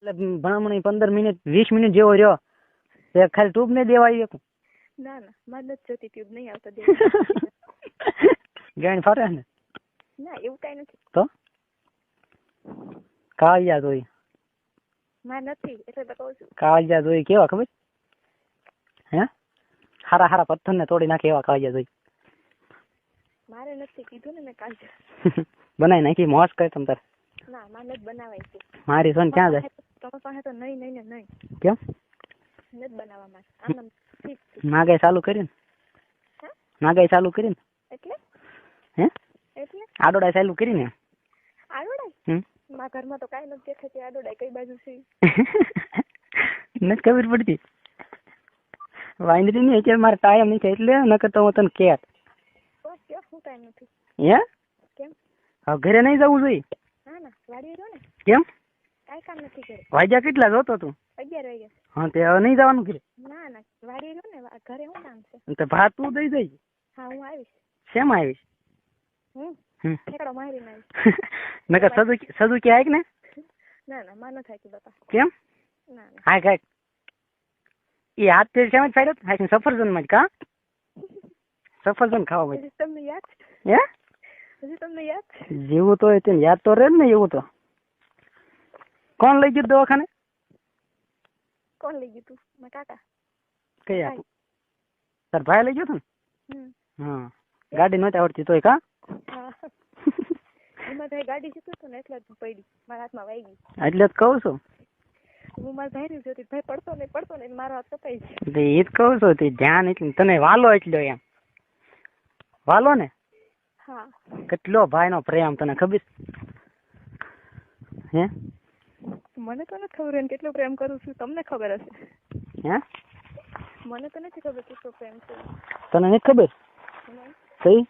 એટલે ભણામણી 15 minute 20 minute જેવો રહ્યો તે ખાલી ટ્યુબ ને દેવાય એક ના ના મારે નથી જોતી ટ્યુબ નહીં આવતો દે ગાયન ફાટે ને ના એવું કાંઈ નથી તો કાળિયા જોઈ મારે નથી એટલે તો કહું છું કાળિયા જોઈ કેવા ખબર હે હારા હારા પથ્થર ને તોડી નાખે એવા કાળિયા જોઈ મારે નથી કીધું ને મેં કાલ બનાવી નાખી મોસ કરે તમ તાર ના મારે નથી બનાવાય છે મારી સોન ક્યાં જાય તમારી પાસે તો નહીં નહીં ને નહીં કેમ નથી બનાવવા મારે આમ ઠીક છે નાગાઈ ચાલુ કરીને નાગાઈ ચાલુ કરીને એટલે હે એટલે આડોડા ચાલુ કરીને આડોડાય મારા ઘરમાં તો કાંઈ નથી દેખાતી આડોડાય કઈ બાજુ છે નથી ખબર પડતી વાંદરી ની અત્યારે મારે ટાઈમ નહીં થાય એટલે નકર તો હું તને કેટ ક્યાં શું ટાઈમ નથી હે કેમ હવે ઘરે નહીં જવું જોઈએ ના ના વાડી રહ્યો ને કેમ કાંઈ કામ નથી કરે વાગ્યા કેટલા જોતો તું 11 વાગ્યા હા તે હવે નહીં જવાનું ઘરે ના ના વાડી રહ્યો ને ઘરે શું કામ છે તો ભાત તું દઈ જઈ હા હું આવીશ શેમાં આવીશ ઠેકડો મારીને આવીશ નકર સદુકી આય કે ને ના ના માં ન થાય કે બાપા કેમ ના ના હા કાંઈક એ હાથ તે શેમાં જ ફાડ્યો હા સફરજન માં જ કા સફરજન ખાવા માટે હજી તમને યાદ હે હજી તમને યાદ જેવું તો તેને યાદ તો રહે ને એવું તો કોણ લઈ ગયું દવાખાને કોણ લઈ ગયું તું મારા કાકા કયા તાર ભાઈ લઈ ગયો તું ને હા ગાડી નહોતી આવડતી તોય કા હા એમાં ભાઈ ગાડી શીખતું હતું ને એટલે જ પડી મારા હાથમાં વાગી એટલે જ કહું છું હું મારા ભાઈ ને જોતી ભાઈ પડતો ને મારો હાથ કપાઈ છે એ જ કહું છું તે ધ્યાન એટલે તને વાલો એટલો એમ વાલો ને હા કેટલો ભાઈ નો પ્રેમ તને ખબર હે મને તો નથી ખબર કેટલો પ્રેમ કરું છું તમને ખબર હશે હે મને તો નથી ખબર કેટલો પ્રેમ છે તને નથી ખબર સહી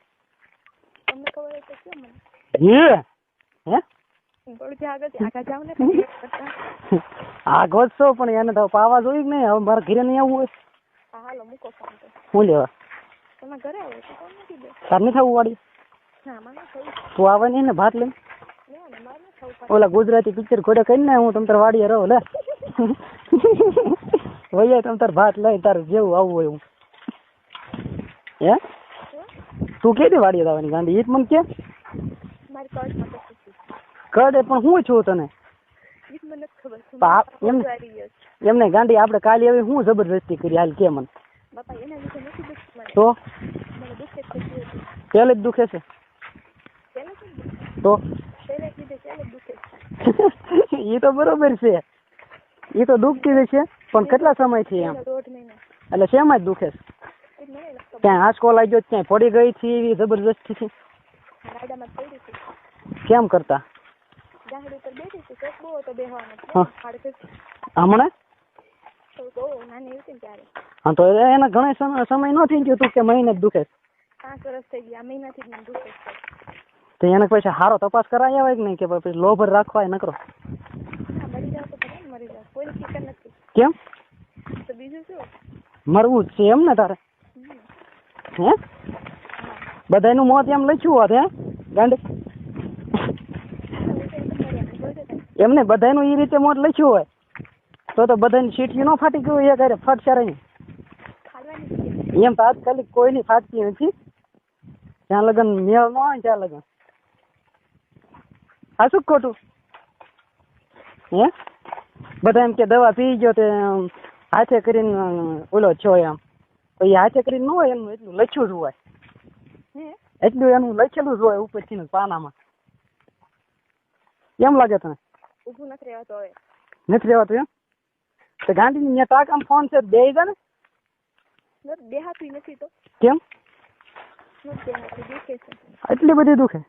તમને ખબર હશે કેમ મને હે હે થોડું આગળ જાવ ને આગળ છો પણ એને તો પાવા જોયું કે નહીં હવે મારા ઘરે નહીં આવવું હોય હા હાલો મૂકો ફોન તો શું લેવા તમારા ઘરે આવો તો કોણ નથી દે તાર નહીં થવું વાળી ના મને થયું તું આવે નહીં ને ભાત લઈને ના ના મારે નથી થવું ઓલા ગુજરાતી પિક્ચર ઘોડે કરીને હું તમ તાર વાડીએ રહો લે વૈયા તમ તાર ભાત લઈ તાર જેવું આવવું હોય હું હે તું કે દે વાડીએ આવવાની ગાંડી એ જ મને કે મારી કળમાં તો કડે પણ હું છું તને મને નથી ખબર એમને ગાંડી આપણે કાલે આવી હું જબરદસ્તી કરી હાલ કે મને બાપા એના લીધે નથી દુખતું તો મને દુખે છે પેલે જ દુખે છે તો એ તો બરોબર છે એ તો દુખતી જ છે પણ કેટલા સમય થી એમ એટલે શેમાં જ દુખે છે ક્યાંય આંચકો લાગ્યો ક્યાંય પડી ગઈ છે એવી જબરદસ્તી છે કેમ કરતા હમણાં હા તો એના ઘણા સમય નો થઈ ગયો તું કે મહિને જ દુખે 5 વર્ષ થઈ ગયા મહિનાથી જ મને દુખે તો એને પછી સારો તપાસ કરાવી આવે કે નહીં કે પછી લોભર રાખવા નકરો મરી જાવ તો ભલે મરી જાવ કોઈ ફિકર નથી કેમ તો બીજું શું મરવું જ છે એમ ને તારે હે બધાનું મોત એમ લખ્યું હોત હે ગાંડી એમને બધાનું એ રીતે મોત લખ્યું હોય તો બધાની સીટીઓ ન ફાટી ગયું એ કરે ફટશે નહીં એમ તાત્કાલિક કોઈની ફાટતી નથી ત્યાં લગન મેળ ન હોય ત્યાં લગન હા શું ખોટું હે બધા એમ કે દવા પી ગયો તે હાથે કરીને ઓલો છો એમ તો એ હાથે કરીને ન હોય એનું એટલું લખ્યું જ હોય એટલું એનું લખેલું જ હોય ઉપરથી પાનામાં એમ લાગે તને ઊભું નથી રહેવાતું હવે નથી રહેવાતું એમ તો ગાંધી ને ટાકામાં ફોન છે બે જા ને દેહાતું નથી તો કેમ દુખે છે એટલી બધી દુખે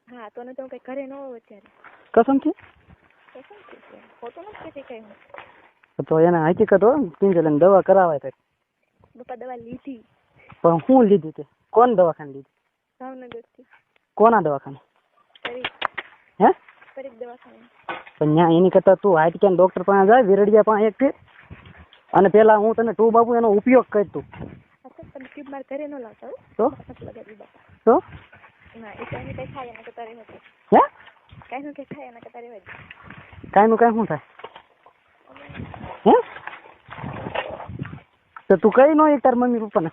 હા તો ને તો કઈ ઘરે ન હોય અત્યારે કસમથી ખોટું નથી કઈ તો એને હકીકત હોય કિંજલ દવા કરાવાય તો બાપા દવા લીધી પણ હું લીધી તે કોણ દવાખાને લીધી ભાવનગર થી કોના દવાખાને હે ફરીક દવાખાને પણ ત્યાં એની કરતા તું હાઈટ કેન ડોક્ટર પાસે જાય વિરડિયા પાસે એક થી અને પેલા હું તને ટુ બાબુ એનો ઉપયોગ કર તું તમે ટ્યુબ માર ઘરે ન લાવતા તો તો ના એ કઈ કઈ થાય એના કરતા રહેવા હે કઈ નું કઈ થાય એના કરતા રહેવા કાઈ નું કઈ શું થાય તો તું કઈ નો એક તાર મમ્મી પપ્પાને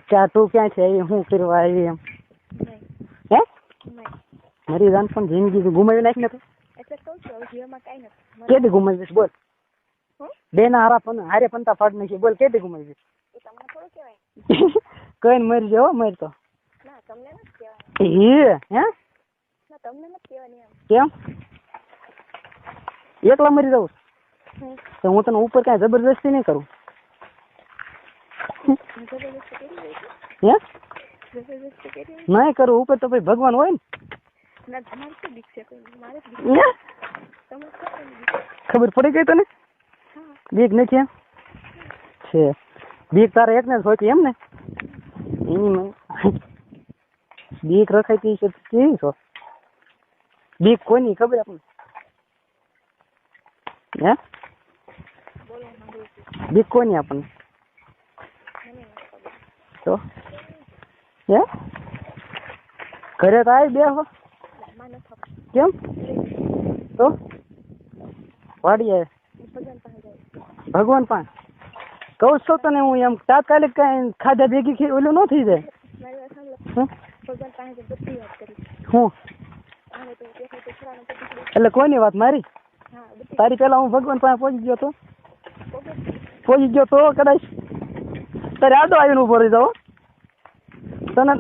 કે આ તું ક્યાં છે એ હું કરવા આવી એમ નહીં હે નહીં મારી જાન પણ જિંદગી ગુમાવી નાખી ને તું એટલે કહું છું હવે જીવનમાં કાંઈ નથી કેદી ગુમાવીશ બોલ હું બે ના હારે પંતા ફાડ નાખી બોલ કેદી ગુમાવીશ એ તમને થોડું કહેવાય કઈ મરી જાવ મરી તો ના તમને નથી કહેવાય હે ના તમને નથી કહેવાની એમ કેમ એકલા મરી જાઉં હમ. તો હું તને ઉપર કાંઈ જબરદસ્તી નહીં કરું જબરદસ્તી કરી રહી છે હે જબરદસ્તી કરી રહી નહીં કરું ઉપર તો ભાઈ ભગવાન હોય ને છે ના તમારે શું બીક છે કોઈ મારે જ બીક હે? તમારે શું કોઈ બીક છે? ખબર પડી ગઈ તને હા બીક નથી એમ છે બીક તારે એકને જ હોય છે એમ ને એની બીક રખાઈ છે કેવી છો બીક કોની ખબર આપણને હે બોલો સાંભળું છું બીક કોની આપણને મને નથી ખબર તો હે ઘરે તો આવી બે હો મને નથી ખબર કેમ તો વાડીએ ભગવાન પાસે જાય ભગવાન પાસે કહું છો તને હું એમ તાત્કાલિક કઈ ખાધા ભેગી ઓલું ન થઈ જાય મારી વાત સાંભળો હમ? ભગવાન પાસે બધી વાત કરી હું હવે તો દેખાય તો ખરાનો પતિ એટલે કોની વાત મારી હા બધી તારી પેલા હું ભગવાન પાસે પહોંચી ગયો તો ખબર પહોંચી ગયો તો કદાચ તારે આડો આવીને ઉભો રહી જાઓ તને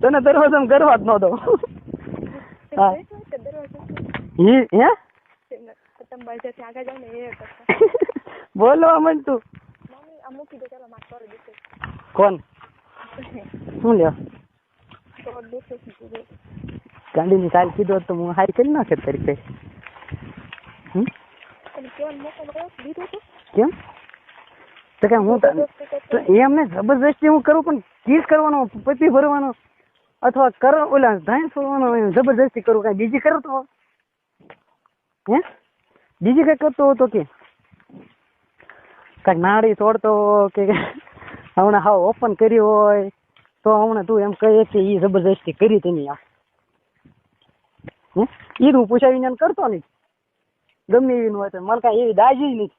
તને દરવાજામાં કરવા જ ન દઉં હા કે દરવાજો હે તમે બાજુથી આગળ જાવ ને એ કરતા બોલવા માંડ તું મમ્મી આ મૂકી દે ચાલો મારે કરી દેશે કોણ શું લ્યો તો દેશે કીધું ગાંડીની કાલ કીધું હોત તો હું હારી કરી નાખે તારી કઈ તમે કેવાનો મોકો મળ્યો દીધો તો કેમ તો કે હું તો એમને જબરદસ્તી હું કરું પણ કિસ કરવાનો પતિ ભરવાનો અથવા ઓલા ધાન છોડવાનો જબરદસ્તી કરું કાંઈ બીજી કરતો હે બીજી કઈ કરતો હતો કે કાંઈક નાડી તોડતો કે હમણાં હા ઓપન કરી હોય તો હમણાં તું એમ કહે કે એ જબરદસ્તી કરી તેની આ એ હું પૂછાવીને એમ કરતો નહીં ગમે એવી હોય તો મને કાંઈ એવી દાજી નહીં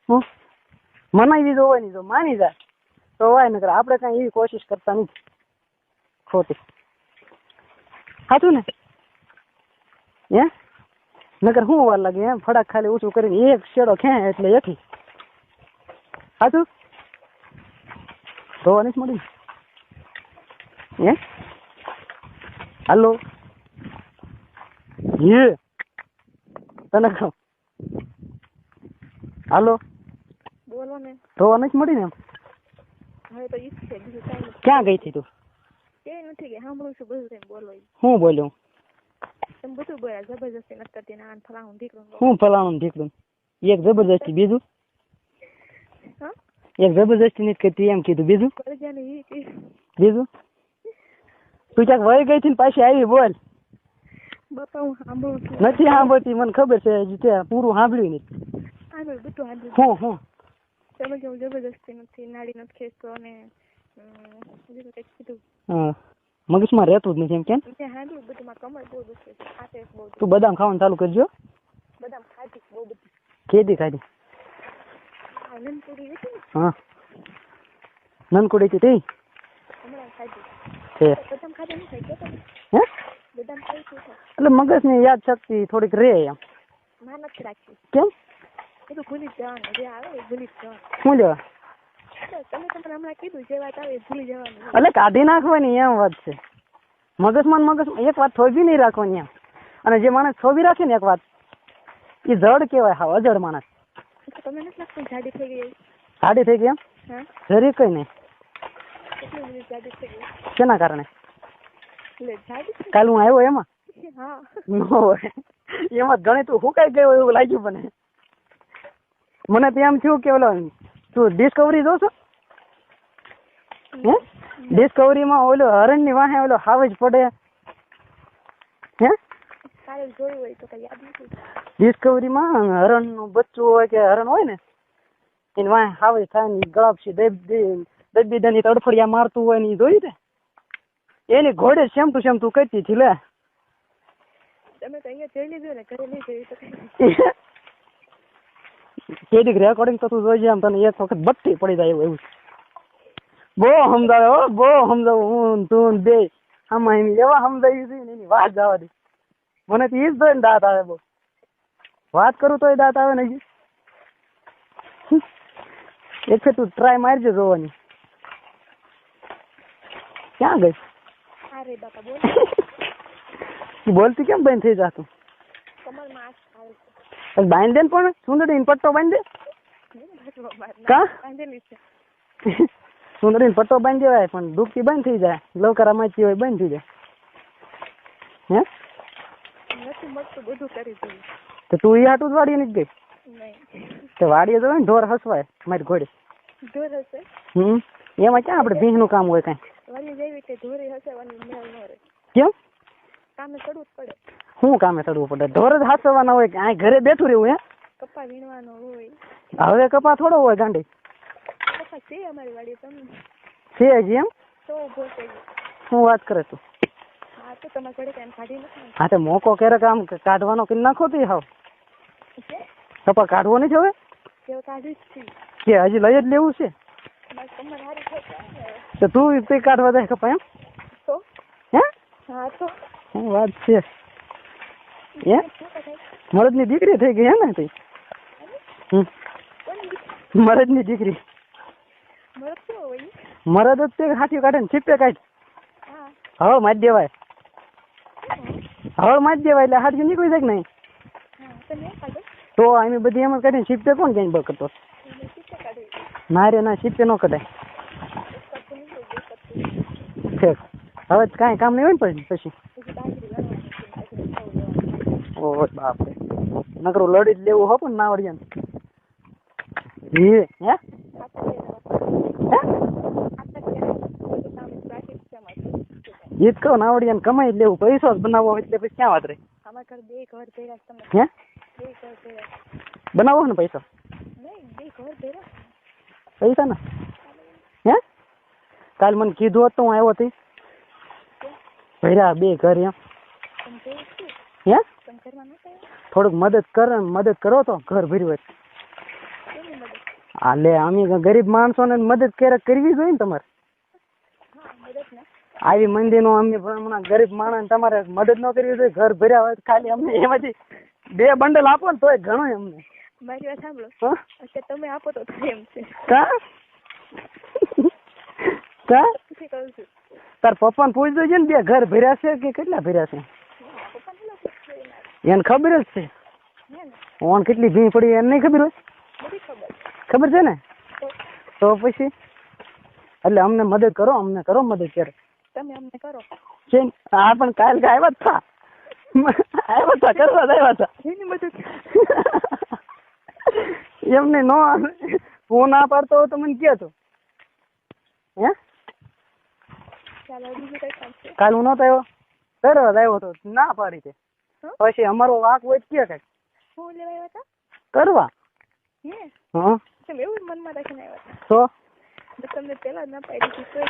હું મનાવી જો હોય નહીં જો માની જાય તો હોય નકર આપણે કાંઈ એવી કોશિશ કરતા નથી ખોટી સાચું ને હે નકર શું વાર લાગે એમ ફડાક ખાલી ઊંચું કરીને એક શેડો ખેંચ એટલે એથી સાચું ધોવા નથી મળી હે હાલો હે તને કહું હાલો બોલો ને ધોવા નથી મળી ને એમ હવે તો ઈ જ છે બીજું કાંઈ નથી ક્યાં ગઈ હતી તું એ નથી કે સાંભળું છું બધું તમે બોલો ઈ. હું બોલ્યો તમે બધું બોલ્યા જબરજસ્તી નથી કરતી ને આન ફલાણું દીકરું હું ફલાણું ઢીકડું એક જબરદસ્તી બીજું હા એક જબરદસ્તી નથી કરતી એમ કીધું બીજું કરજા ને ઈ કે બીજું તું ક્યાંક વહી ગઈ હતી ને પાછી આવી બોલ બાપા હું સાંભળું છું નથી સાંભળતી મને ખબર છે હજી તે પૂરું સાંભળ્યું નથી સાંભળ બધું સાંભળ્યું હું હું તમે કેવું જબરજસ્તી નથી નાડી નથી ખેંચતો અને બીજું કંઈક કીધું હા મગજમાં રહેતું જ નથી એમ કેમ ત્યાં સાંભળ્યું બધું માં કમર બહુ દુખે છે ખાતે બહુ તું બદામ ખાવાનું ચાલુ કરજો બદામ ખાધી બહુ બધી કેદી ખાધી આનંદ પૂરી હતી ને હા નનકુડી હતી તે હમણાં ખાધી છે બદામ ખાધા નહીં ખાઈ ગયો હે બદામ ખાઈ શું થાય એટલે મગજની યાદ શક્તિ થોડીક રહે એમ ના નથી રાખી કેમ એ તો ભૂલી જ જવાનું જે આવે એ ભૂલી જ જવાનું શું લેવા તમે તમને હમણાં કીધું જે વાત આવે એ ભૂલી જવાનું એટલે કાઢી નાખવાની એમ વાત છે મગજમાં ને મગજમાં એક વાત થોભી નહીં રાખવાની એમ અને જે માણસ થોભી રાખે ને એક વાત એ જડ કહેવાય હા અજડ માણસ તમને નથી લાગતું જાડી થઈ ગઈ જાડી થઈ ગઈ એમ હા જરી કઈ નહીં કેટલી બધી જાડી થઈ ગઈ શેના કારણે એટલે જાડી થઈ કાલ હું આવ્યો એમાં ગઈ હા ન હોય એમાં ઘણી તું હુકાઈ ગયો એવું લાગ્યું મને તો એમ થયું કે ઓલો તું ડિસ્કવરી જોશો હે ડિસ્કવરીમાં ઓલો હરણની વાહે ઓલો હાવજ પડે હે કાલે જોયું હોય તો કઈ યાદ નથી ડિસ્કવરીમાં હરણનું બચ્ચું હોય કે હરણ હોય ને એની વાહે હાવજ થાય ને ગળાપસી દબી તડફડિયા મારતું હોય ને એ જોયું ને એની ઘોડે સેમ ટુ સેમ તું કરતી હતી લે તમે તો અહીંયા જોઈ લીધું ને ઘરે નહીં જોયું તો કઈ કેડીક રેકોર્ડિંગ તો તું જોઈજે, આમ તને એક વખત બત્તી પડી જાય એવું. બહુ સમજાવે હો, બહુ સમજાવું હું તું બે આમાં એમ એવા સમજાવી છે ને એની વાત જવા દે. મને તો ઈ જ જોઈને દાંત આવે બહુ. વાત કરું તોય દાંત આવે ને હજી. એક તું ટ્રાય મારજે જોવાની. ક્યાં ગઈ? અરે બાપા બોલ. બોલતી કેમ બંધ થઈ જાતું? કમરમાં આસ આવે છે. બાંધ દે ને પણ સુંદરી પટ્ટો બાંધ દે. કા બાંધેલી છે. સુંદરી પટ્ટો બાંધી દેવાય પણ દુખતી બંધ થઈ જાય. લવકરા માચી હોય બંધ થઈ જાય. હે નથી મળતું, બધું કરી દીધું. તો તું ઈ હાટું જ વાડીએ નથી ગઈ? નહીં. તો વાડીએ જવાય ને, ઢોર હસવાય મારી ઘોડે. ઢોર હશે? એમાં ક્યાં આપણે ભીંગનું કામ હોય કાંઈ? વાલી જેવી તે ઢોરે હશે, વાલી મેળ ન રહે. કેમ? કામે ચડવું જ પડે. શું કામે ચડવું પડે? ઢોર જ હાચવવાના હોય કે આ ઘરે બેઠું રહેવું? હે કપા વીણવાનો હોય. હવે કપા થોડો હોય ગાંડી? કપા છે અમારી વાડી. તમે છે હજી એમ? તો ઉભો થઈ ગયો. શું વાત કરે તું? હા તો તમારે ઘડે કાંઈ કાઢી નથી. હા તો મોકો ક્યારેક આમ કાઢવાનો કે નાખો તી હાવ કપા કાઢવો નથી હવે કેવું કાઢી જ છે કે હજી લઈ જ લેવું છે? તમારી કમર હારી થઈ જાય. તો તું તે કાઢવા જાય કપા એમ? તો હે હા તો શું વાત છે? હે મરદની દીકરી થઈ ગઈ હે ને તી? મરદની દીકરી. મરદ શું હોય? મરદ જ તે હાથી કાઢે ને છીપે કાઢ. હા હવે મારી દેવાય. હવે મારી દેવાય એટલે હાથી નીકળી જાય કે નહીં? હા તમે કાઢો તો અમે બધી એમ જ કાઢીને છીપે કોણ ક્યાંય બ કરતો? ના રે ના, છીપે ન કઢાય. હવે કાંઈ કામ નહીં હોય ને પછી. ઓહ બાપ રે, નકરું લડી જ લેવું હો પણ નાવડિયા ને. હે ઈ જ કહું, નાવડિયા ને કમાઈ જ લેવું. પૈસો જ બનાવવો એટલે પછી ક્યાં વાત રહી? અમારા ઘર બે ઘર ભેરા તમે. હે બે ઘર ભેરા બનાવો ને પૈસા? નહીં, બે ઘર ભેરા પૈસા ને હે કાલ મને કીધું હતું, હું આવ્યો હતી ભૈરા બે ઘર એમ. હે થોડુંક મદદ કરો તો ઘર ભર્યું હોય. હા લે, અમે ગરીબ માણસો ને મદદ ક્યારેક કરવી જોઈએ ને તમારે. આવી મંદિર નો અમે હમણાં ગરીબ માણસ તમારે મદદ ન કરવી જોઈએ. ઘર ભર્યા હોય ખાલી અમને એમાંથી 2 બંડલ આપો ને તોય ઘણું અમને. મારી વાત સાંભળો, અત્યારે તમે આપો તો થાય એમ છે. કા કા શું કહું છું? તાર પપ્પાને પૂછ જોજે ને, 2 ઘર ભર્યા છે કે કેટલા ભર્યા છે? એને ખબર જ છે. ઓન કેટલી ભીં પડી એને નહીં ખબર હોય? ખબર છે ને? તો પછી એટલે અમને મદદ કરો, અમને કરો મદદ ક્યારે. તમે અમને કરો. હા પણ કાલ આવ્યા હતા, કરવા જ આવ્યા હતા. એની મદદ એમને નો હું ના પાડતો હોય તો મને કહેતો. હે ચાલો બીજું કઈ કામ છે? કાલ હું નતો આવ્યો, કરવા જ આવ્યો હતો, ના પાડી છે. પછી અમારો વાંક હોય કે કઈ હું લેવા આવ્યા હતા કરવા. હે હા તમે એવું મનમાં રાખીને આવ્યા હતા તો તમને પેલા જ ના પાડી દીધી.